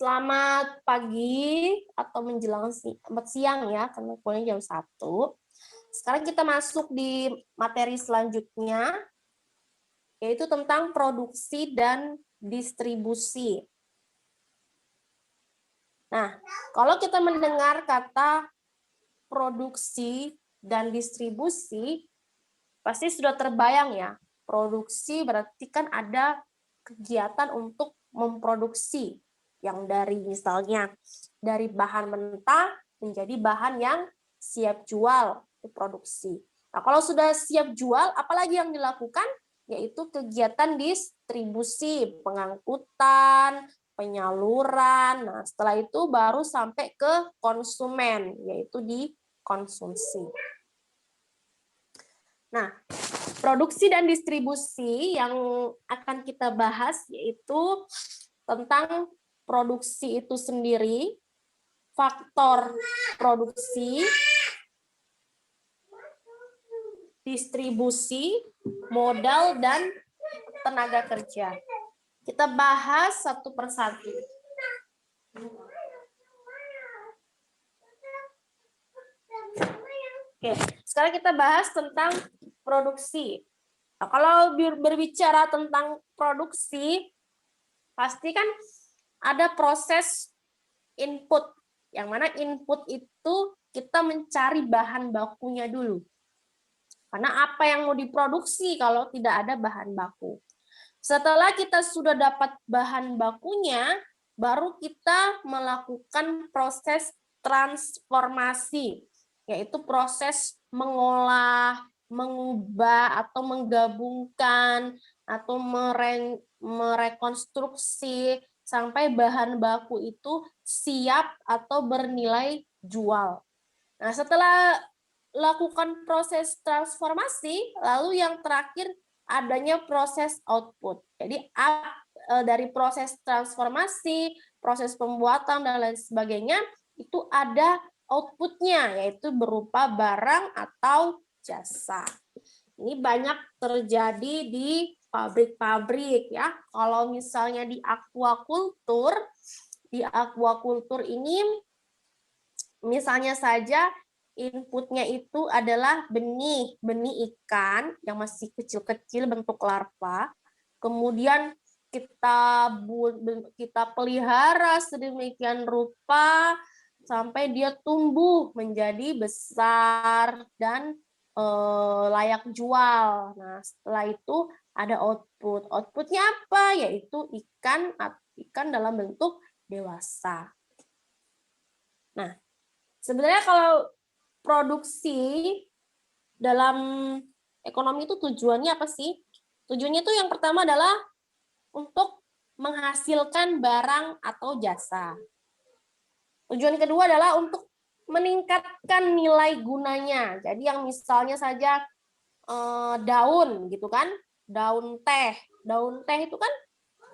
Selamat pagi atau menjelang siang ya, karena kuliahnya jam 1. Sekarang kita masuk di materi selanjutnya, yaitu tentang produksi dan distribusi. Nah, kalau kita mendengar kata produksi dan distribusi, pasti sudah terbayang ya. Produksi berarti kan ada kegiatan untuk memproduksi, yang dari misalnya dari bahan mentah menjadi bahan yang siap jual, itu produksi. Nah, kalau sudah siap jual, apalagi yang dilakukan? Yaitu kegiatan distribusi, pengangkutan, penyaluran. Nah, setelah itu baru sampai ke konsumen, yaitu dikonsumsi. Nah, produksi dan distribusi yang akan kita bahas yaitu tentang produksi itu sendiri, faktor produksi, distribusi, modal, dan tenaga kerja. Kita bahas satu persatu. Oke, sekarang kita bahas tentang produksi. Nah, kalau berbicara tentang produksi, pasti kan ada proses input, yang mana input itu kita mencari bahan bakunya dulu. Karena apa yang mau diproduksi kalau tidak ada bahan baku? Setelah kita sudah dapat bahan bakunya, baru kita melakukan proses transformasi, yaitu proses mengolah, mengubah, atau menggabungkan, atau merekonstruksi sampai bahan baku itu siap atau bernilai jual. Nah, setelah lakukan proses transformasi, lalu yang terakhir adanya proses output. Jadi dari proses transformasi, proses pembuatan, dan lain sebagainya, itu ada outputnya, yaitu berupa barang atau jasa. Ini banyak terjadi di pabrik-pabrik ya. Kalau misalnya di aquacultur ini misalnya saja inputnya itu adalah benih ikan yang masih kecil-kecil bentuk larva. Kemudian kita pelihara sedemikian rupa sampai dia tumbuh menjadi besar dan layak jual. Nah, setelah itu ada output. Outputnya apa? Yaitu ikan dalam bentuk dewasa. Nah, sebenarnya kalau produksi dalam ekonomi itu tujuannya apa sih? Tujuannya itu yang pertama adalah untuk menghasilkan barang atau jasa. Tujuan kedua adalah untuk meningkatkan nilai gunanya. Jadi yang misalnya saja daun gitu kan, daun teh. Daun teh itu kan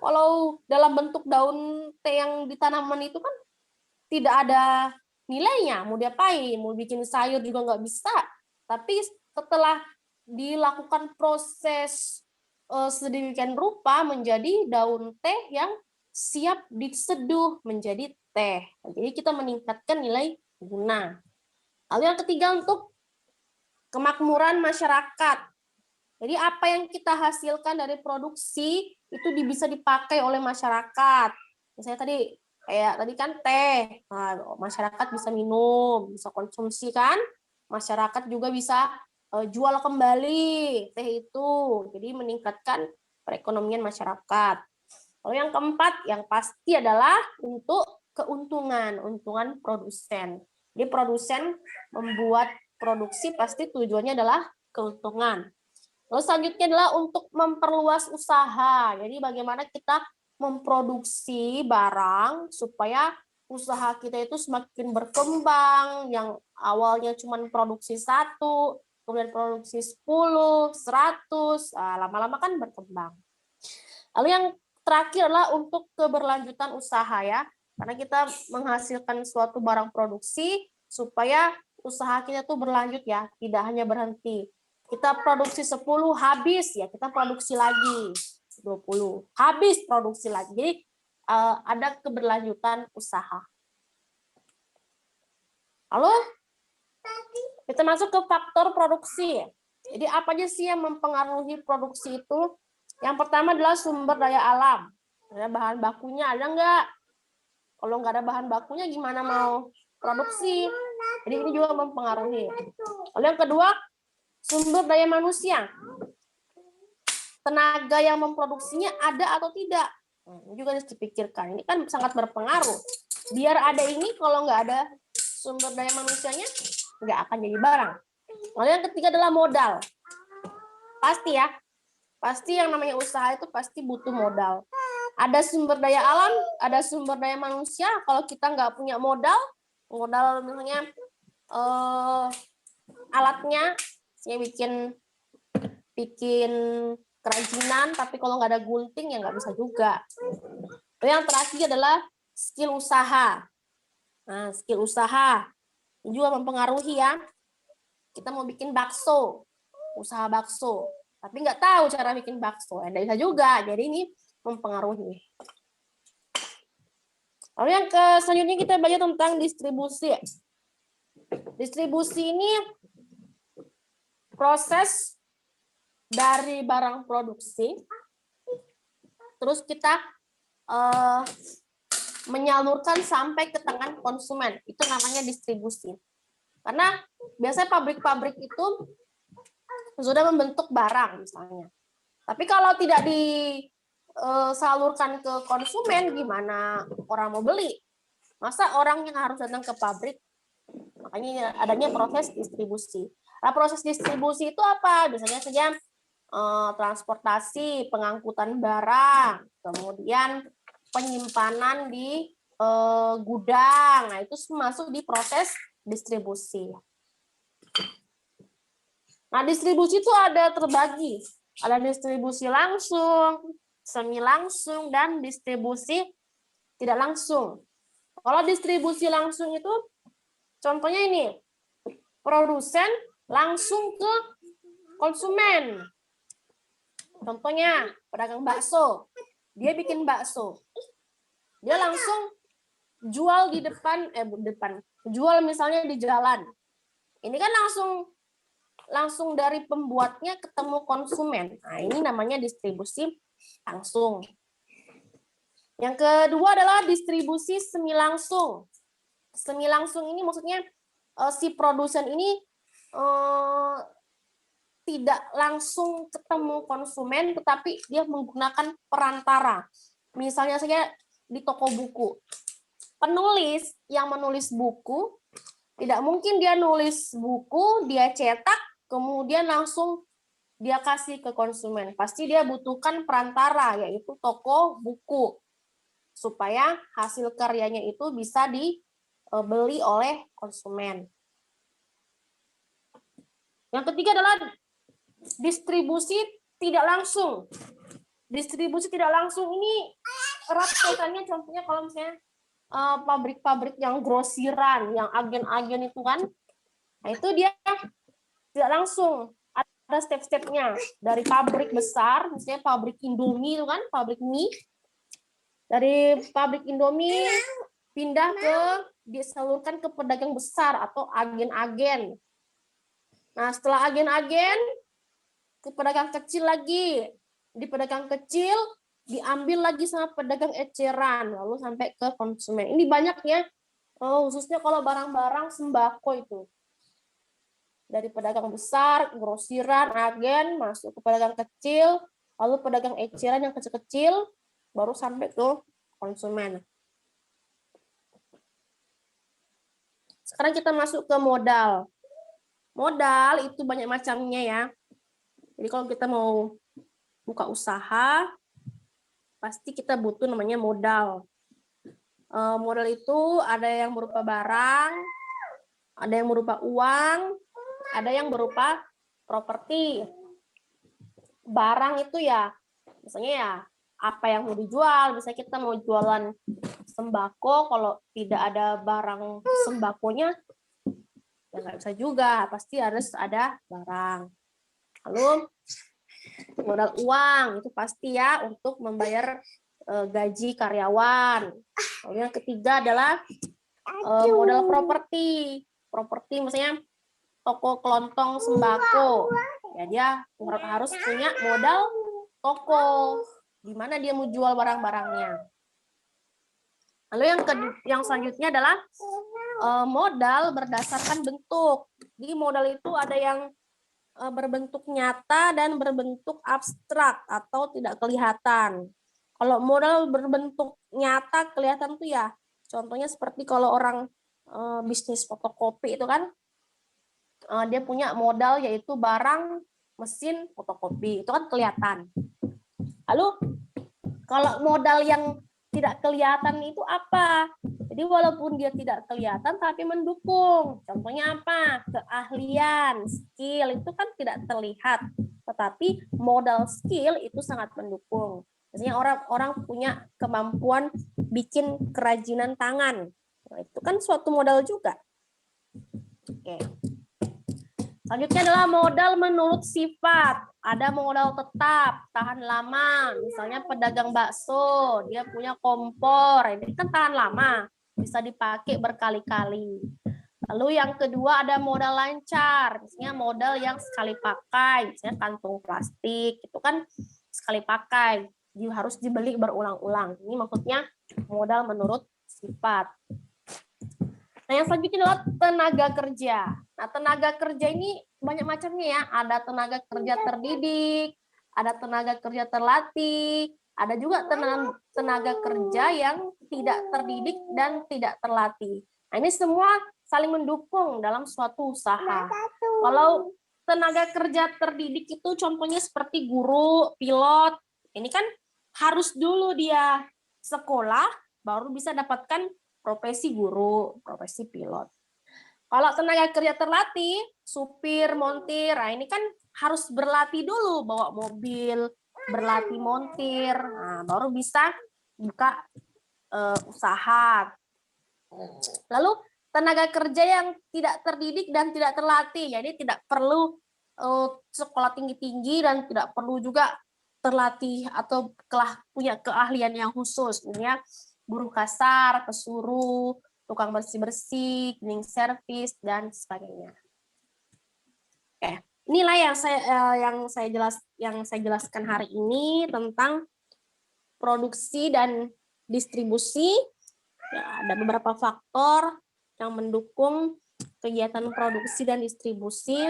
kalau dalam bentuk daun teh yang ditanaman itu kan tidak ada nilainya, mau diapain, mau bikin sayur juga nggak bisa. Tapi setelah dilakukan proses sedemikian rupa menjadi daun teh yang siap diseduh menjadi teh. Jadi kita meningkatkan nilai guna. Lalu yang ketiga untuk kemakmuran masyarakat. Jadi apa yang kita hasilkan dari produksi itu bisa dipakai oleh masyarakat. Misalnya tadi kan teh, nah, masyarakat bisa minum, bisa konsumsi kan, masyarakat juga bisa jual kembali teh itu, jadi meningkatkan perekonomian masyarakat. Lalu yang keempat, yang pasti adalah untuk untungan produsen. Jadi produsen membuat produksi pasti tujuannya adalah keuntungan. Lalu selanjutnya adalah untuk memperluas usaha. Jadi bagaimana kita memproduksi barang supaya usaha kita itu semakin berkembang, yang awalnya cuma produksi 1, kemudian produksi 10, 100, lama-lama kan berkembang. Lalu yang terakhir adalah untuk keberlanjutan usaha ya, karena kita menghasilkan suatu barang produksi supaya usaha kita tuh berlanjut ya, tidak hanya berhenti. Kita produksi 10 habis ya, kita produksi lagi 20. Habis produksi lagi. Jadi ada keberlanjutan usaha. Lalu kita masuk ke faktor produksi. Jadi apa aja sih yang mempengaruhi produksi itu? Yang pertama adalah sumber daya alam. Bahan bakunya ada nggak? Kalau nggak ada bahan bakunya gimana mau produksi? Jadi ini juga mempengaruhi. Lalu yang kedua, sumber daya manusia. Tenaga yang memproduksinya ada atau tidak? Ini juga harus dipikirkan. Ini kan sangat berpengaruh. Biar ada ini, kalau nggak ada sumber daya manusianya, nggak akan jadi barang. Lalu yang ketiga adalah modal. Pasti ya, pasti yang namanya usaha itu pasti butuh modal. Ada sumber daya alam, ada sumber daya manusia. Kalau kita nggak punya modal misalnya alatnya, saya bikin kerajinan, tapi kalau nggak ada gunting ya nggak bisa juga. Yang terakhir adalah skill usaha. Nah, skill usaha ini juga mempengaruhi ya. Kita mau bikin bakso, usaha bakso, tapi nggak tahu cara bikin bakso, nggak bisa juga. Jadi ini mempengaruhi. Lalu yang selanjutnya kita belajar tentang distribusi. Distribusi ini proses dari barang produksi, terus kita menyalurkan sampai ke tangan konsumen. Itu namanya distribusi. Karena biasanya pabrik-pabrik itu sudah membentuk barang misalnya. Tapi kalau tidak disalurkan ke konsumen, gimana orang mau beli? Masa orang yang harus datang ke pabrik? Makanya adanya proses distribusi. Nah, proses distribusi itu apa? Biasanya saja transportasi, pengangkutan barang, kemudian penyimpanan di gudang. Nah, itu masuk di proses distribusi. Nah, distribusi itu ada terbagi. Ada distribusi langsung, semi langsung, dan distribusi tidak langsung. Kalau distribusi langsung itu, contohnya ini, produsen langsung ke konsumen. Contohnya, pedagang bakso. Dia bikin bakso. Dia langsung jual di jual misalnya di jalan. Ini kan langsung dari pembuatnya ketemu konsumen. Nah, ini namanya distribusi langsung. Yang kedua adalah distribusi semi langsung. Semi langsung ini maksudnya si produsen ini tidak langsung ketemu konsumen, tetapi dia menggunakan perantara. Misalnya saja di toko buku. Penulis yang menulis buku, tidak mungkin dia nulis buku, dia cetak, kemudian langsung dia kasih ke konsumen. Pasti dia butuhkan perantara, yaitu toko buku, supaya hasil karyanya itu bisa dibeli oleh konsumen. Yang ketiga adalah distribusi tidak langsung. Distribusi tidak langsung ini erat kaitannya, contohnya kalau misalnya pabrik-pabrik yang grosiran, yang agen-agen itu kan, nah itu dia tidak langsung, ada step-stepnya. Dari pabrik besar, misalnya pabrik Indomie itu kan, pabrik mie, dari pabrik Indomie pindah disalurkan ke pedagang besar atau agen-agen. Nah, setelah agen-agen ke pedagang kecil lagi, di pedagang kecil diambil lagi sama pedagang eceran, lalu sampai ke konsumen. Ini banyak ya, khususnya kalau barang-barang sembako itu. Dari pedagang besar, grosiran, agen, masuk ke pedagang kecil, lalu pedagang eceran yang kecil-kecil, baru sampai ke konsumen. Sekarang kita masuk ke modal. Modal itu banyak macamnya ya. Jadi kalau kita mau buka usaha, pasti kita butuh namanya modal. Modal itu ada yang berupa barang, ada yang berupa uang, ada yang berupa properti. Barang itu ya, misalnya ya apa yang mau dijual. Misalnya kita mau jualan sembako, kalau tidak ada barang sembakonya, ya nggak bisa juga. Pasti harus ada barang. Lalu modal uang itu pasti ya untuk membayar gaji karyawan. Lalu yang ketiga adalah modal properti. Properti maksudnya toko kelontong sembako. Ya dia harus punya modal toko di mana dia mau jual barang-barangnya. Lalu yang selanjutnya adalah modal berdasarkan bentuk. Di modal itu ada yang berbentuk nyata dan berbentuk abstrak atau tidak kelihatan. Kalau modal berbentuk nyata kelihatan tuh ya, contohnya seperti kalau orang bisnis fotokopi itu kan, dia punya modal yaitu barang mesin fotokopi, itu kan kelihatan. Lalu kalau modal yang tidak kelihatan itu apa? Jadi walaupun dia tidak kelihatan tapi mendukung. Contohnya apa? Keahlian, skill itu kan tidak terlihat, tetapi modal skill itu sangat mendukung. Biasanya orang punya kemampuan bikin kerajinan tangan. Nah, itu kan suatu modal juga. Oke. Selanjutnya adalah modal menurut sifat. Ada modal tetap, tahan lama. Misalnya pedagang bakso, dia punya kompor. Ini kan tahan lama, bisa dipakai berkali-kali. Lalu yang kedua ada modal lancar. Misalnya modal yang sekali pakai, misalnya kantung plastik. Itu kan sekali pakai, harus dibeli berulang-ulang. Ini maksudnya modal menurut sifat. Nah, yang selanjutnya adalah tenaga kerja. Nah, tenaga kerja ini banyak macamnya ya. Ada tenaga kerja terdidik, ada tenaga kerja terlatih, ada juga tenaga kerja yang tidak terdidik dan tidak terlatih. Nah, ini semua saling mendukung dalam suatu usaha. Kalau tenaga kerja terdidik itu contohnya seperti guru, pilot. Ini kan harus dulu dia sekolah baru bisa dapatkan profesi guru, profesi pilot. Kalau tenaga kerja terlatih, supir, montir, nah ini kan harus berlatih dulu bawa mobil, berlatih montir, nah, baru bisa buka usaha. Lalu tenaga kerja yang tidak terdidik dan tidak terlatih, jadi tidak perlu sekolah tinggi-tinggi dan tidak perlu juga terlatih atau punya keahlian yang khusus, misalnya buruh kasar, pesuruh, tukang bersih-bersih, cleaning service, dan sebagainya. Oke, inilah yang saya jelaskan hari ini tentang produksi dan distribusi. Ya, ada beberapa faktor yang mendukung kegiatan produksi dan distribusi.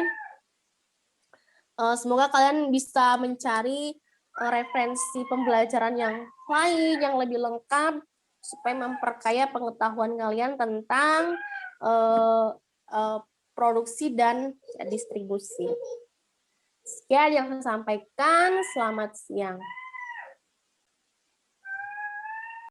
Semoga kalian bisa mencari referensi pembelajaran yang lain, yang lebih lengkap, supaya memperkaya pengetahuan kalian tentang produksi dan distribusi. Sekian yang saya sampaikan. Selamat siang.